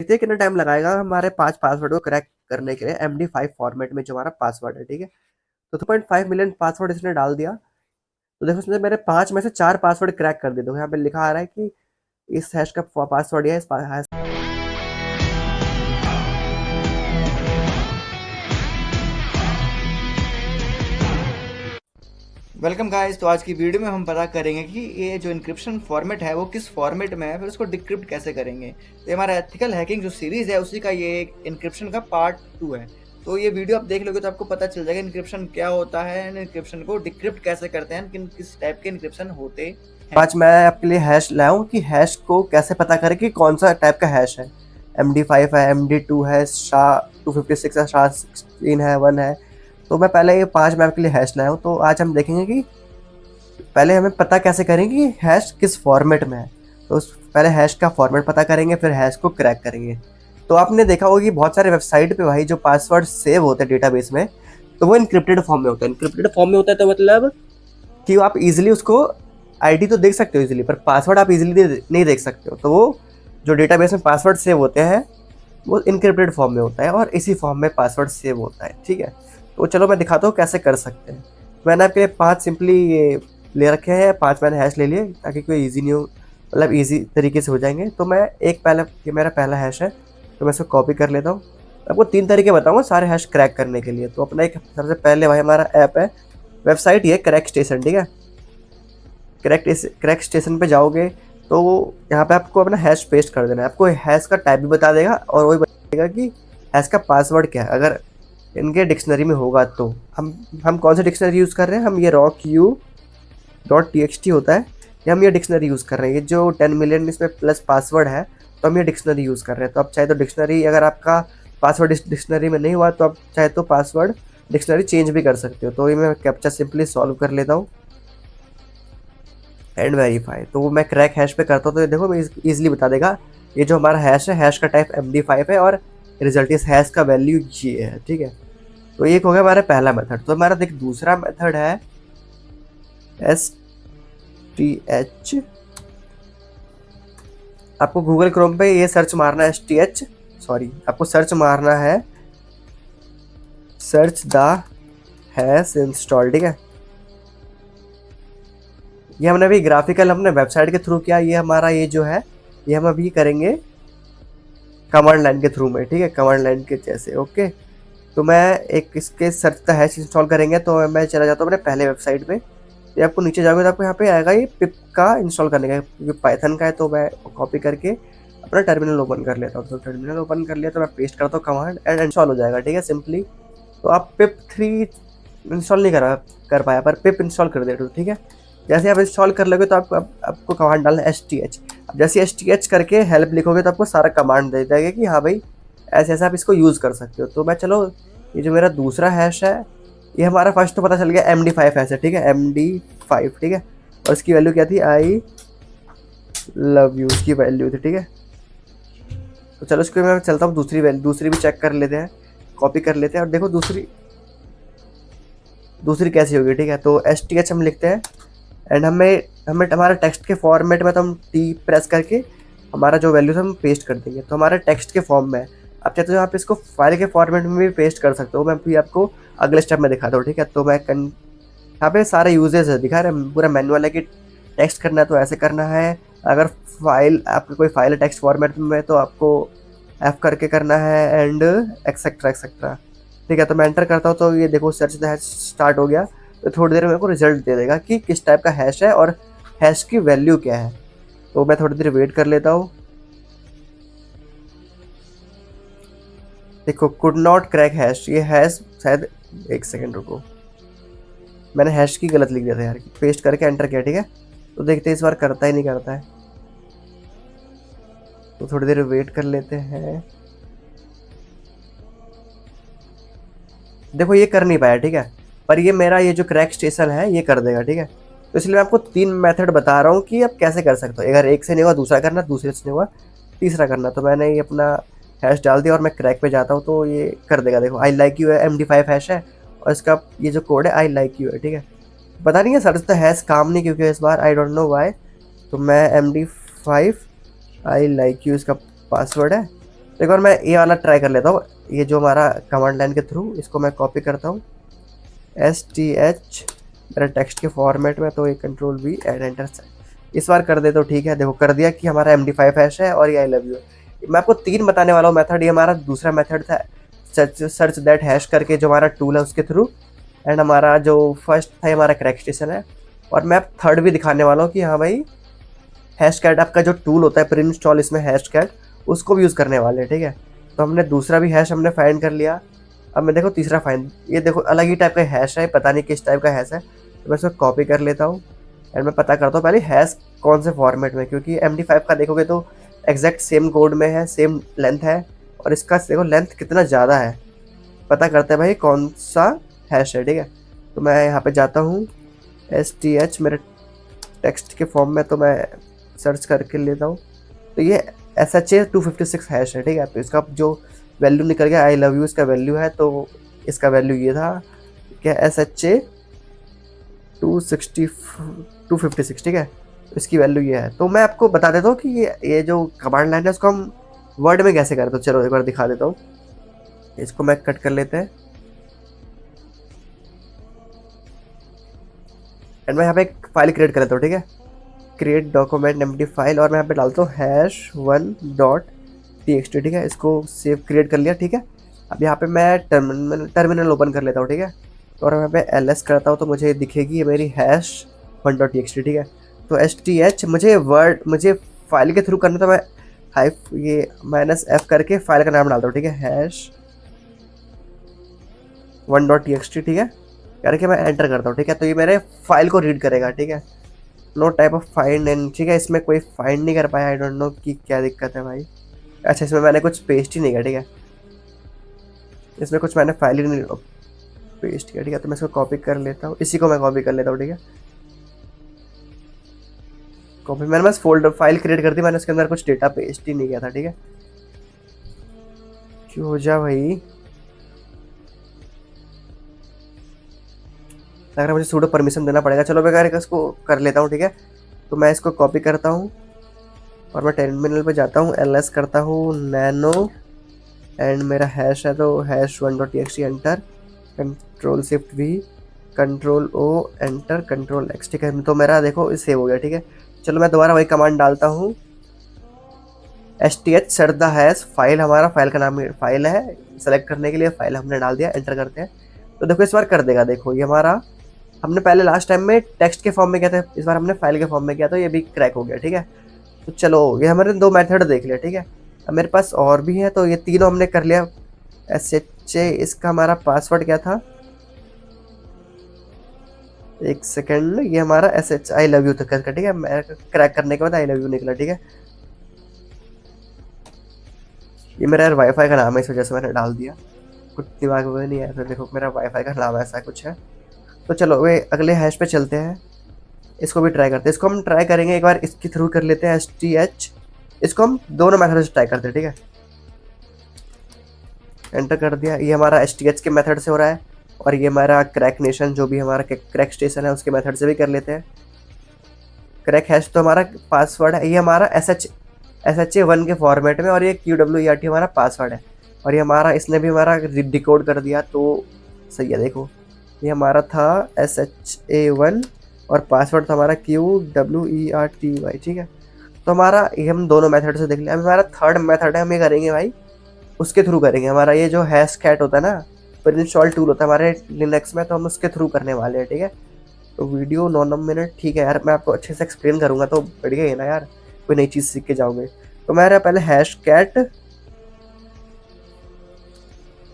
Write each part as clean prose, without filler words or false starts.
देखते हैं कितना टाइम लगाएगा हमारे 5 पासवर्ड को क्रैक करने के लिए MD5 फॉर्मेट में जो हमारा पासवर्ड है, ठीक है। तो 2.5 मिलियन पासवर्ड इसने डाल दिया। तो देखो इसने मेरे 5 में से 4 पासवर्ड क्रैक कर दिए। देखो यहाँ पे लिखा आ रहा है कि इस हैश का पासवर्ड या इस हैश। Welcome guys. तो आज की वीडियो में हम पता करेंगे कि ये जो इंक्रिप्शन फॉर्मेट है वो किस फॉर्मेट में है, फिर उसको डिक्रिप्ट कैसे करेंगे। तो हमारा एथिकल हैकिंग जो सीरीज है उसी का ये इंक्रिप्शन का पार्ट 2 है। तो ये वीडियो आप देख लोगे तो आपको पता चल जाएगा इंक्रिप्शन क्या होता है, इंक्रिप्शन को डिक्रिप्ट कैसे करते हैं, किस टाइप के इंक्रिप्शन होते हैं। आज मैं आपके लिए हैश लाया हूँ कि हैश को कैसे पता करें कि कौन सा टाइप का हैश है। MD5 है, MD2 है, SHA-256 है, SHA-16 है, 1 है। तो मैं पहले ये 5 मैप के लिए हैश लाया हूँ। तो आज हम देखेंगे कि पहले हमें पता कैसे करेंगे कि हैश किस फॉर्मेट में है। तो उस पहले हैश का फॉर्मेट पता करेंगे, फिर हैश को क्रैक करेंगे। तो आपने देखा होगा कि बहुत सारे वेबसाइट पे भाई जो पासवर्ड सेव होते हैं डेटाबेस में, तो वो इनक्रिप्टेड फॉर्म में होता है। इनक्रिप्टेड फॉर्म में होता है तो मतलब कि आप इजीली उसको आईडी तो देख सकते हो इजीली, पर पासवर्ड आप इजीली नहीं देख सकते हो। तो वो जो डेटाबेस में पासवर्ड सेव होते हैं वो इनक्रिप्टेड फॉर्म में होता है और इसी फॉर्म में पासवर्ड सेव होता है, ठीक है। तो चलो मैं दिखाता हूँ कैसे कर सकते हैं। मैंने आपके लिए 5 सिंपली ये ले रखे हैं, 5 मैंने हैश ले लिए ताकि कोई ईजी नहीं हो, मतलब ईजी तरीके से हो जाएंगे। तो मैं एक पहला, ये मेरा पहला हैश है तो मैं इसको कॉपी कर लेता हूँ। आपको 3 तरीके बताऊँगा सारे हैश क्रैक करने के लिए। तो अपना एक सबसे पहले भाई हमारा ऐप है, वेबसाइट ये क्रैक स्टेशन, ठीक है। क्रैक स्टेशन पे जाओगे तो यहाँ पे आपको अपना हैश पेस्ट कर देना है। आपको हैश का टाइप भी बता देगा और वही बताएगा कि हैश का पासवर्ड क्या है। अगर इनके डिक्शनरी में होगा तो हम कौन सा डिक्शनरी यूज़ कर रहे हैं, हम ये rockU.txt होता है, ये हम ये डिक्शनरी यूज़ कर रहे हैं। ये जो 10 मिलियन इसमें प्लस पासवर्ड है तो हम ये डिक्शनरी यूज़ कर रहे हैं। तो आप चाहे तो डिक्शनरी, अगर आपका पासवर्ड इस डिक्शनरी में नहीं हुआ तो आप चाहे तो पासवर्ड डिक्शनरी चेंज भी कर सकते हो। तो ये मैं कैप्चा सिंपली सॉल्व कर लेता हूँ एंड वेरीफाई। तो वो मैं क्रैक हैश पे करता हूँ तो देखो मैं ईजिली बता देगा ये जो हमारा हैश है, हैश का टाइप MD5 है और रिजल्ट इस हैश का वैल्यू ये है, ठीक है। तो एक हो गया हमारा पहला मेथड। तो हमारा देख दूसरा मेथड है STH। आपको गूगल क्रोम पे ये सर्च मारना है STH, सॉरी आपको सर्च मारना है सर्च द हैश इंस्टॉल, ठीक है। ये हमने अभी ग्राफिकल अपने वेबसाइट के थ्रू किया। ये हमारा ये जो है ये हम अभी करेंगे कमांड लाइन के थ्रू में, ठीक है, कमांड लाइन के जैसे, ओके। तो मैं एक इसके सर्च द हैश इंस्टॉल करेंगे तो मैं चला जाता हूँ अपने पहले वेबसाइट पे। ये आपको नीचे जाओगे तो आपको यहाँ पे आएगा ये पिप का इंस्टॉल करने का, क्योंकि पाइथन का है। तो मैं कॉपी करके अपना टर्मिनल ओपन कर लेता हूँ। तो टर्मिनल ओपन कर लिया तो मैं पेस्ट करता हूँ कमांड एंड इंस्टॉल हो जाएगा, ठीक है, सिंपली। तो आप pip3 इंस्टॉल नहीं कर पाया पर पिप इंस्टॉल कर दे, ठीक है। जैसे आप इंस्टॉल कर लोगे तो आपको कमांड डालना है STH। अब जैसे STH करके हेल्प लिखोगे तो आपको सारा कमांड दे देगा कि हाँ भाई ऐसे ऐसे आप इसको यूज़ कर सकते हो। तो मैं चलो ये जो मेरा दूसरा हैश है ये हमारा फर्स्ट तो पता चल गया MD5 हैश है, ठीक है, MD5, ठीक है। और इसकी वैल्यू क्या थी, आई लव यू की वैल्यू थी, ठीक है। तो चलो इसको मैं चलता हूँ दूसरी वैल्यू, दूसरी भी चेक कर लेते हैं, कॉपी कर लेते हैं और देखो दूसरी कैसी होगी, ठीक है। तो STH हम लिखते हैं एंड हमें हमारा टेक्स्ट के फॉर्मेट में तो हम T प्रेस करके हमारा जो वैल्यूज हम पेस्ट कर देंगे। तो हमारा टेक्स्ट के फॉर्म में है। आप चाहते हो आप इसको फाइल के फॉर्मेट में भी पेस्ट कर सकते हो, मैं भी आपको अगले स्टेप में दिखाता हूँ, ठीक है। तो मैं यहाँ पे सारे यूजेस है दिखा रहे हैं, पूरा मैनुअल है कि टेक्स्ट करना है तो ऐसे करना है। अगर फाइल आपकी कोई फाइल है टेक्स्ट फॉर्मेट में तो आपको F करके करना है एंड एक्सेट्रा एक्सेट्रा, ठीक है। तो मैं एंटर करता हूँ तो ये देखो सर्च द हैश स्टार्ट हो गया। तो थोड़ी देर में मेरे को रिजल्ट दे देगा कि किस टाइप का हैश है और हैश की वैल्यू क्या है। तो मैं थोड़ी देर वेट कर लेता हूँ। देखो कुड नॉट क्रैक हैश, ये हैश शायद, एक सेकेंड रुको, मैंने हैश की गलत लिख दिया था यार, पेस्ट करके एंटर किया, ठीक है। तो देखते हैं इस बार करता ही नहीं करता है। तो थोड़ी देर वेट कर लेते हैं। देखो ये कर नहीं पाया, ठीक है, पर ये मेरा ये जो क्रैक स्टेशन है ये कर देगा, ठीक है। तो इसलिए मैं आपको 3 मेथड बता रहा हूँ कि आप कैसे कर सकते हो। अगर एक से नहीं हुआ दूसरा करना, दूसरे से नहीं हुआ तीसरा करना। तो मैंने ये अपना हैश डाल दिया और मैं क्रैक पे जाता हूँ तो ये कर देगा। देखो आई लाइक यू है, MD5 हैश है और इसका ये जो कोड है आई लाइक यू है, ठीक है। पता नहीं है सर्च द हैश काम नहीं क्योंकि इस बार आई डोंट नो वाई। तो मैं MD5 आई लाइक यू इसका पासवर्ड है तो एक बार मैं ये वाला ट्राई कर लेता हूँ, ये जो हमारा कमांड लाइन के थ्रू, इसको मैं कॉपी करता हूँ STH मेरा टेक्स्ट के फॉर्मेट में, तो ये कंट्रोल V एंड एंटर। इस बार कर दे तो ठीक है, देखो कर दिया कि हमारा MD5 हैश है और ये आई लव यू है। मैं आपको 3 बताने वाला हूँ मेथड। ये हमारा दूसरा मेथड था सर्च दैट हैश करके, जो हमारा टूल है उसके थ्रू, एंड हमारा जो फर्स्ट था हमारा क्रैक स्टेशन है। और मैं अब थर्ड भी दिखाने वाला हूँ कि हाँ भाई हैश कैट आपका जो टूल होता है प्री इंस्टॉल इसमें हैश कैट, उसको भी यूज़ करने वाले हैं, ठीक है। तो हमने दूसरा भी हैश हमने फाइंड कर लिया। अब मैं देखो तीसरा फाइंड, ये देखो अलग ही टाइप का हैश है, पता नहीं किस टाइप का हैश है। तो मैं इसको कॉपी कर लेता हूँ एंड मैं पता करता हूँ पहले हैश कौन से फॉर्मेट में, क्योंकि MD5 का देखोगे तो एग्जैक्ट सेम कोड में है, सेम लेंथ है, और इसका देखो लेंथ कितना ज़्यादा है। पता करते हैं भाई कौन सा हैश है, ठीक है। तो मैं यहाँ पे जाता हूँ STH मेरे टेक्स्ट के फॉर्म में, तो मैं सर्च करके लेता हूँ। तो ये SHA 256 हैश है, ठीक है। तो इसका जो वैल्यू निकल गया आई लव यू, इसका वैल्यू है, तो इसका वैल्यू ये था क्या, SHA 256, ठीक है। तो इसकी वैल्यू ये है। तो मैं आपको बता देता हूँ कि ये जो कमांड लाइन है उसको हम वर्ड में कैसे करें। तो चलो एक बार दिखा देता हूँ, इसको मैं कट कर लेते हैं एंड मैं यहाँ पे एक फाइल क्रिएट कर लेता हूँ, ठीक है। क्रिएट डॉक्यूमेंट एम्प्टी फाइल, और मैं यहाँ पे डालता हूँ hash1.txt, ठीक है। इसको सेव क्रिएट कर लिया, ठीक है। अब यहाँ पे मैं टर्मिनल ओपन कर लेता हूँ, ठीक है। और यहाँ पे ls करता हूँ तो मुझे दिखेगी ये मेरी hash1.txt, ठीक है। तो STH मुझे फाइल के थ्रू करना, तो मैं ये -f करके फाइल का नाम डालता हूँ, ठीक है, hash1.txt, ठीक है। करके मैं एंटर करता हूँ, ठीक है। तो ये मेरे फाइल को रीड करेगा, ठीक है। No type of find and, ठीक है। इसमें कोई फाइंड नहीं कर पाया, आई डोंट नो कि क्या दिक्कत है भाई। अच्छा इसमें मैंने कुछ पेस्ट ही नहीं किया, ठीक है। इसमें कुछ मैंने फाइल ही नहीं पेस्ट किया, ठीक है। तो मैं इसको कॉपी कर लेता हूँ, इसी को मैं कॉपी कर लेता हूँ, ठीक है। कॉपी मैंने बस फोल्डर फाइल क्रिएट कर दी, मैंने उसके अंदर कुछ डेटा पेस्ट ही नहीं किया था, ठीक है। क्यों हो जा भाई, लग रहा है मुझे सूडो परमिशन देना पड़ेगा। चलो मैं इसको कर लेता हूँ, ठीक है। तो मैं इसको कॉपी करता हूँ और मैं टर्मिनल पे जाता हूँ, ls करता हूँ nano एंड मेरा हैश है तो hash1.txt enter, control shift V, control O enter, control X, ठीक है। तो मेरा देखो सेव हो गया, ठीक है। चलो मैं दोबारा वही कमांड डालता हूँ STH search the hash file, हमारा फाइल का नाम फाइल है, सेलेक्ट करने के लिए फाइल हमने डाल दिया, एंटर करते हैं। तो देखो इस बार कर देगा, देखो ये हमारा, हमने पहले लास्ट टाइम में टेक्स्ट के फॉर्म में किया था, इस बार हमने फाइल के फॉर्म में किया, तो ये भी क्रैक हो गया, ठीक है। तो चलो ये हमारे 2 मेथड देख लिया, ठीक है। अब मेरे पास और भी है, तो ये तीनों हमने कर लिया। SHA इसका हमारा पासवर्ड क्या था, एक सेकेंड, ये हमारा SH आई लव यू तक का, ठीक है। मैं क्रैक करने के बाद आई लव यू निकला, ठीक है। ये मेरा यार वाईफाई का नाम है, इस वजह से मैंने डाल दिया, कुछ दिमाग में नहीं आया। फिर देखो मेरा वाईफाई का नाम ऐसा कुछ है। तो चलो वे अगले हैश पे चलते हैं, इसको भी ट्राई करते हैं। इसको हम ट्राई करेंगे एक बार इसके थ्रू कर लेते हैं STH, इसको हम दोनों मेथड से ट्राई करते हैं, ठीक है। एंटर कर दिया, ये हमारा STH के मेथड से हो रहा है, और ये हमारा क्रैक नेशन जो भी हमारा क्रैक स्टेशन है उसके मेथड से भी कर लेते हैं। क्रैक हैश तो हमारा पासवर्ड है, ये हमारा SHA1 के फॉर्मेट में, और ये QWERT हमारा पासवर्ड है, और ये हमारा इसने भी हमारा डिकोड कर दिया, तो सही है। देखो ये हमारा था SHA1 और पासवर्ड था हमारा QWERTY, ठीक है। तो हमारा ये हम दोनों मेथड से देख लिया। अब हमारा थर्ड मेथड है, हम ये करेंगे भाई उसके थ्रू करेंगे। हमारा ये जो हैश कैट होता है ना, पर इंस्टॉल टूल होता है हमारे लिनक्स में, तो हम उसके थ्रू करने वाले हैं, ठीक है। तो वीडियो 9 मिनट, ठीक है यार, मैं आपको अच्छे से एक्सप्लेन करूँगा तो बढ़िया है ना यार, कोई नई चीज़ सीख के जाओगे। तो मेरा पहले हैश कैट,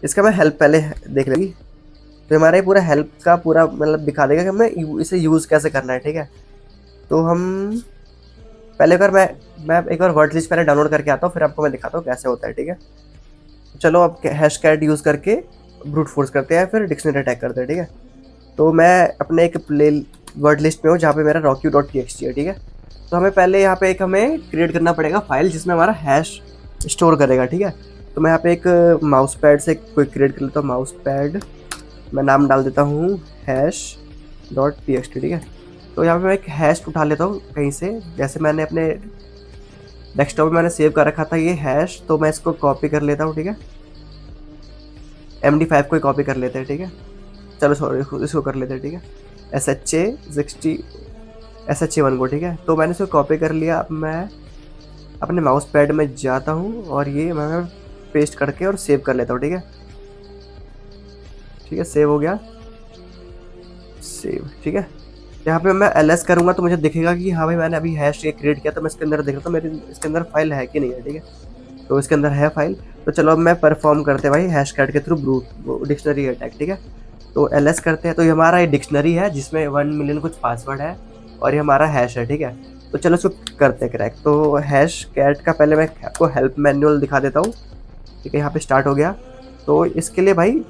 इसका मैं हेल्प पहले देख लेगी, तो हमारे पूरा हेल्प का पूरा मतलब दिखा देगा कि हमें इसे यूज़ कैसे करना है, ठीक है। तो हम पहले बार मैं एक बार वर्ड लिस्ट पहले डाउनलोड करके आता हूँ, फिर आपको मैं दिखाता हूँ कैसे होता है, ठीक है। चलो अब हैश कैट यूज़ करके ब्रूट फोर्स करते हैं, फिर डिक्शनरी अटैक करते हैं, ठीक है। तो मैं अपने एक प्ले वर्ड लिस्ट में हूँ जहाँ पे मेरा rocky.txt है, ठीक है। तो हमें पहले यहाँ पे हमें क्रिएट करना पड़ेगा फाइल जिसमें हमारा हैश स्टोर करेगा, ठीक है। तो मैं यहाँ पे एक माउस पैड से कोई क्रिएट कर लेता हूँ, माउस पैड, मैं नाम डाल देता हूँ hash.txt, ठीक है। तो यहाँ पे मैं एक हैश उठा लेता हूँ कहीं से, जैसे मैंने अपने डेस्कटॉप में मैंने सेव कर रखा था ये हैश, तो मैं इसको कॉपी कर लेता हूँ, ठीक है। MD5 को ही कॉपी कर लेते हैं, ठीक है। चलो सॉरी, इसको कर लेते हैं, ठीक है। SHA1 को, ठीक है। तो मैंने इसको कॉपी कर लिया। अब मैं अपने माउस पैड में जाता हूँ और ये मैं पेस्ट करके और सेव कर लेता हूँ, ठीक है। ठीक है, सेव हो गया, सेव, ठीक है। यहाँ पे मैं ls करूँगा तो मुझे दिखेगा कि हाँ भाई मैंने अभी हैश ये क्रिएट किया, तो मैं इसके अंदर देख रहा था मेरे इसके अंदर फाइल है कि नहीं है, ठीक है। तो इसके अंदर है फाइल। तो चलो अब मैं परफॉर्म करते हैं भाई हैश कैट के थ्रू ब्रूट डिक्शनरी अटैक, ठीक है। तो ls करते हैं। तो ये हमारा ये डिक्शनरी है जिसमें 1 मिलियन कुछ पासवर्ड है और ये हमारा हैश है, ठीक है। तो चलो इसको करते हैं क्रैक। तो हैश कैट का पहले मैं आपको हेल्प मैनुअल दिखा देता हूँ, ठीक है। यहाँ पे स्टार्ट हो गया। तो इसके लिए भाई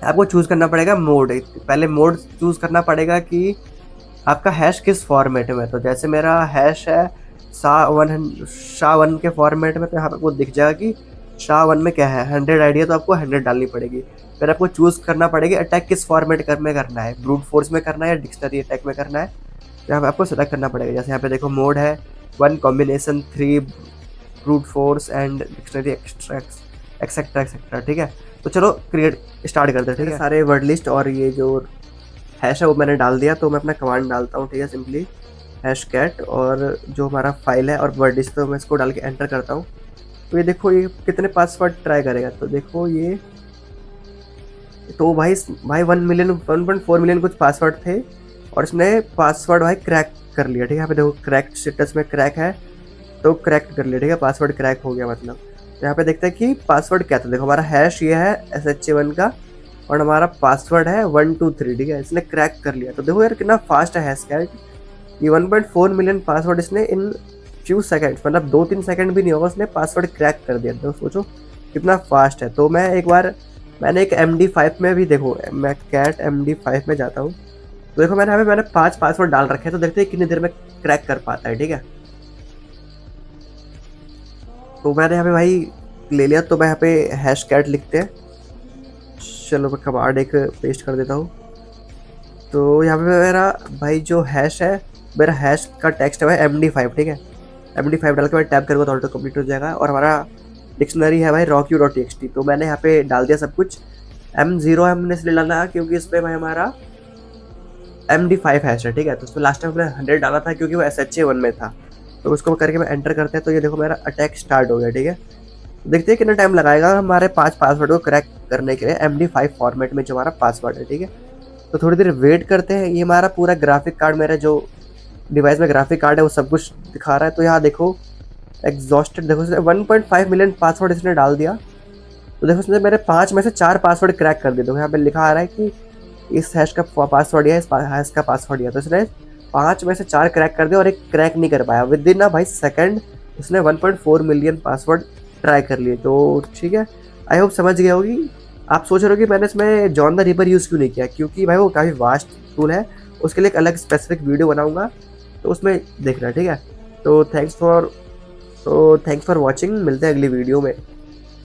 आपको चूज़ करना पड़ेगा मोड। पहले मोड चूज़ करना पड़ेगा कि आपका हैश किस फॉर्मेट में। तो जैसे मेरा हैश है SHA-1 के फॉर्मेट में, तो यहाँ पे आपको दिख जाएगा कि SHA-1 में क्या है, 100 आईडी है, तो आपको 100 डालनी पड़ेगी। फिर आपको चूज़ करना पड़ेगी अटैक किस फॉर्मेट में करना है, ब्रूट फोर्स में करना है या डिक्शनरी अटैक में करना है। तो यहाँ पे आपको सेलेक्ट करना पड़ेगा। जैसे यहाँ पे देखो मोड है 1 combination 3 brute force and dictionary etcetera, ठीक है। तो चलो क्रिएट स्टार्ट करते हैं, ठीक है। सारे वर्ड लिस्ट और ये जो हैश है वो मैंने डाल दिया। तो मैं अपना कमांड डालता हूँ, ठीक है, सिंपली हैश कैट और जो हमारा फाइल है और वर्ड लिस्ट, तो मैं इसको डाल के एंटर करता हूँ। तो ये देखो ये कितने पासवर्ड ट्राई करेगा। तो देखो ये तो भाई 1.4 मिलियन कुछ पासवर्ड थे और इसने पासवर्ड भाई क्रैक कर लिया, ठीक है। यहाँ पे देखो क्रैक्ट स्टेटस में क्रैक है, तो क्रैक्ट कर लिया, ठीक है। पासवर्ड क्रैक हो गया मतलब। तो यहाँ पे देखते हैं कि पासवर्ड क्या था। देखो हमारा हैश ये है SHA1 का और हमारा पासवर्ड है 123, ठीक है। इसने क्रैक कर लिया। तो देखो यार कितना फास्ट है हैश कैट। ये 1.4 मिलियन पासवर्ड इसने इन फ्यू सेकंड्स, मतलब 2-3 सेकंड भी नहीं होगा, उसने पासवर्ड क्रैक कर दिया। तो सोचो कितना फास्ट है। तो मैं एक बार मैंने एक MD5 में भी, देखो मैं कैट MD5 में जाता हूँ। तो देखो मैंने 5 पासवर्ड डाल रखे हैं। तो देखते हैं कितनी देर में क्रैक कर पाता है, ठीक है। तो मैंने यहाँ पे भाई ले लिया। तो मैं यहाँ पे हैश कैट लिखते हैं। चलो मैं कमांड एक पेस्ट कर देता हूँ। तो यहाँ पे मेरा भाई जो हैश है, मेरा हैश का टेक्स्ट है MD5, ठीक है। MD5 डाल के मैं टैप करूँगा तो ऑटो कंप्लीट हो जाएगा। और हमारा डिक्शनरी है भाई rockyu.txt। तो मैंने यहाँ पे डाल दिया सब कुछ। M0 हमने इसलिए डाला क्योंकि इसमें भाई हमारा MD5 हैश है, ठीक है। तो उसमें लास्ट टाइम हमने 100 डाला था क्योंकि वो SHA1 में था। तो उसको करके मैं एंटर करते हैं। तो ये देखो मेरा अटैक स्टार्ट हो गया, ठीक है। देखते हैं कितना टाइम लगाएगा हमारे 5 पासवर्ड को क्रैक करने के लिए MD5 फॉर्मेट में जो हमारा पासवर्ड है, ठीक है। तो थोड़ी देर वेट करते हैं। ये हमारा पूरा ग्राफिक कार्ड, मेरा जो डिवाइस में ग्राफिक कार्ड है वो सब कुछ दिखा रहा है। तो यहाँ देखो एग्जॉस्टेड, देखो इसने 1.5 मिलियन पासवर्ड इसने डाल दिया। तो देखो इसने मेरे 5 में से 4 पासवर्ड क्रैक कर दिए। तो यहाँ पे लिखा आ रहा है कि इस हैश का पासवर्ड या इस हैश का पासवर्ड या। तो इसने 5 में से 4 क्रैक कर दिया और एक क्रैक नहीं कर पाया। विद इन ना भाई सेकंड उसने 1.4 मिलियन पासवर्ड ट्राई कर लिए। तो ठीक है, आई होप समझ गए होगी। आप सोच रहे हो कि मैंने इसमें जॉन द रिपर यूज़ क्यों नहीं किया, क्योंकि भाई वो काफ़ी वास्ट टूल है। उसके लिए एक अलग स्पेसिफिक वीडियो बनाऊंगा, तो उसमें देखना, ठीक है। तो थैंक्स फॉर वॉचिंग। मिलते हैं अगली वीडियो में।